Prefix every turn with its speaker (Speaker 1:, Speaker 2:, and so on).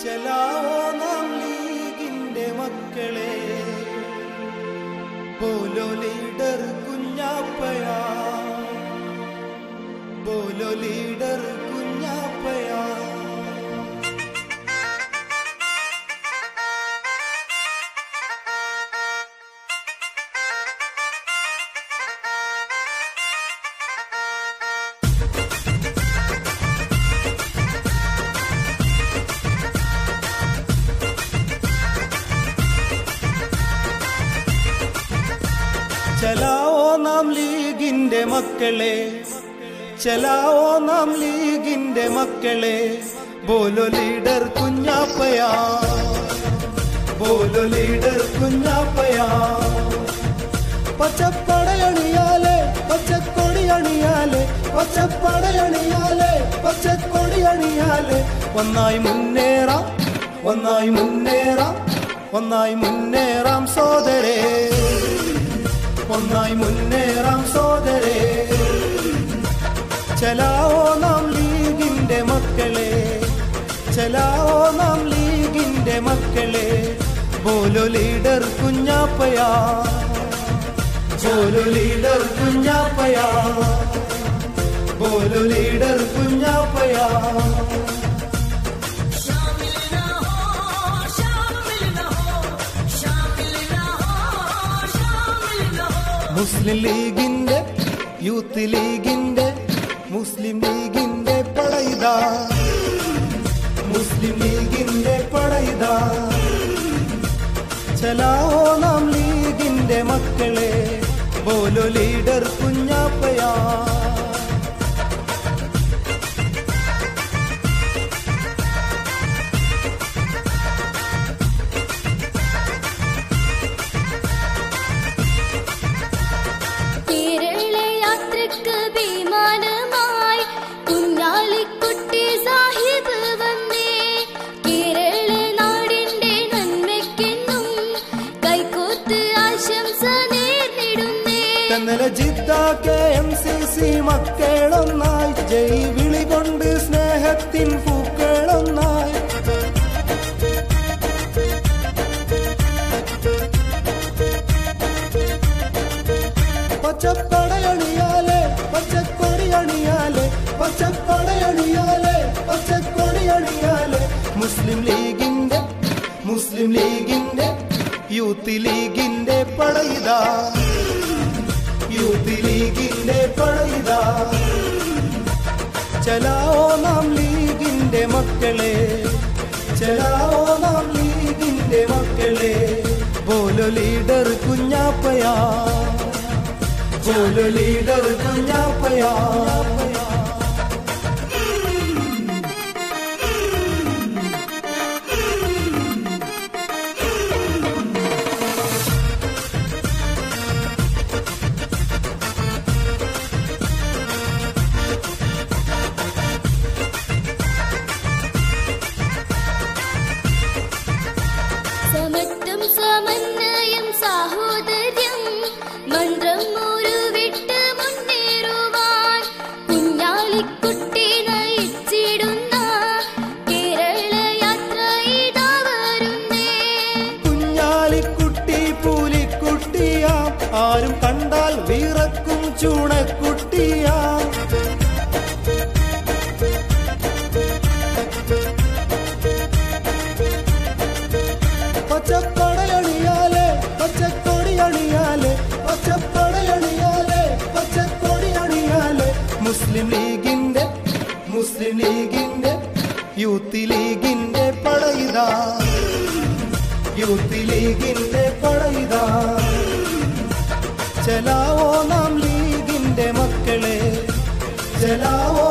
Speaker 1: ചലാവോ നാം ലീഗിന്റെ മക്കളെ, ബോലോ ലീഡർ കുഞ്ഞാപ്പയാ, ബോലോ ലീഡർ കുഞ്ഞാപ്പയാ. ചലാവോ നാം ലീഗിന്റെ മക്കളെ, ചലാവോ നാം ലീഗിന്റെ മക്കളെ, ബോലോ ലീഡർ കുഞ്ഞാപ്പയാ, ബോലോ ലീഡർ കുഞ്ഞാപ്പയാ. പച്ചപ്പടയണിയാലെ പച്ചക്കൊടിയണിയാലെ, പച്ചപ്പടയണിയാലെ പച്ചക്കൊടിയണിയാലെ, ഒന്നായി മുന്നേറാം, ഒന്നായി മുന്നേറാം, ഒന്നായി മുന്നേറാം സോദരേ, ഒന്നായി മുന്നേറാം സോദരേ. ചലാവോ നാം ലീഗിന്റെ മക്കളെ, ചലാവോ നാം ലീഗിന്റെ മക്കളെ, ബോലോ ലീഡർ കുഞ്ഞാപ്പയാ, ബോലോ ലീഡർ കുഞ്ഞാപ്പയാ, ബോലോ ലീഡർ കുഞ്ഞാപ്പയാ. മുസ്ലിം ലീഗിന്റെ, യൂത്ത് ലീഗിന്റെ, മുസ്ലിം ലീഗിന്റെ പടയിതാ, മുസ്ലിം ലീഗിന്റെ പടയിതാ. ചലാവോ നാം ലീഗിന്റെ മക്കളെ, ബോലോ ലീഡർ കുഞ്ഞാപ്പയാ. ജിദ്ദാക്കെ MCC മക്കളൊന്നായി, ജയ് വിളി കൊണ്ട് സ്നേഹത്തിൻ പൂക്കളൊന്നായി. പച്ചപ്പടയണിയാലെ പച്ചക്കൊടിയണിയാലെ, പച്ചപ്പടയണിയാലെ പച്ചക്കൊടിയണിയാലെ, മുസ്ലിം ലീഗിന്റെ, മുസ്ലിം ലീഗിന്റെ, യൂത്ത് ലീഗിന്റെ പടയിതാ, യൂത്ത് ലീഗിന്റെ പടയിതാ. ചലാവോ നാം ലീഗിന്റെ മക്കളെ, ചലാവോ നാം ലീഗിന്റെ മക്കളെ, ബോലോ ലീഡർ കുഞ്ഞാപ്പയാ, ബോലോ ലീഡർ കുഞ്ഞാപ്പയാ.
Speaker 2: സമത്വം സമന്വയം സാഹോദര്യം മന്ത്രം ഉരുവിട്ട് മുന്നേറുവാൻ കുഞ്ഞാലിക്കുട്ടി നയിച്ചിടുന്ന കേരള യാത്ര ഇതാ വരുന്നേ.
Speaker 1: കുഞ്ഞാലിക്കുട്ടി പൂലിക്കുട്ടിയാ, ആരും കണ്ടാൽ വിറക്കും ചൂണക്കുട്ടിയാ. പച്ചപ്പടയണിയാലെ പച്ചക്കൊടിയണിയാലെ, പച്ചപ്പടയണിയാലെ പച്ചക്കൊടിയണിയാലെ, മുസ്ലിം ലീഗിന്റെ, മുസ്ലിം ലീഗിന്റെ, യൂത്ത് ലീഗിന്റെ പടയിതാ, യൂത്ത് ലീഗിന്റെ പടയിതാ. ചലാവോ നാം ലീഗിന്റെ മക്കളെ, ചലാവോ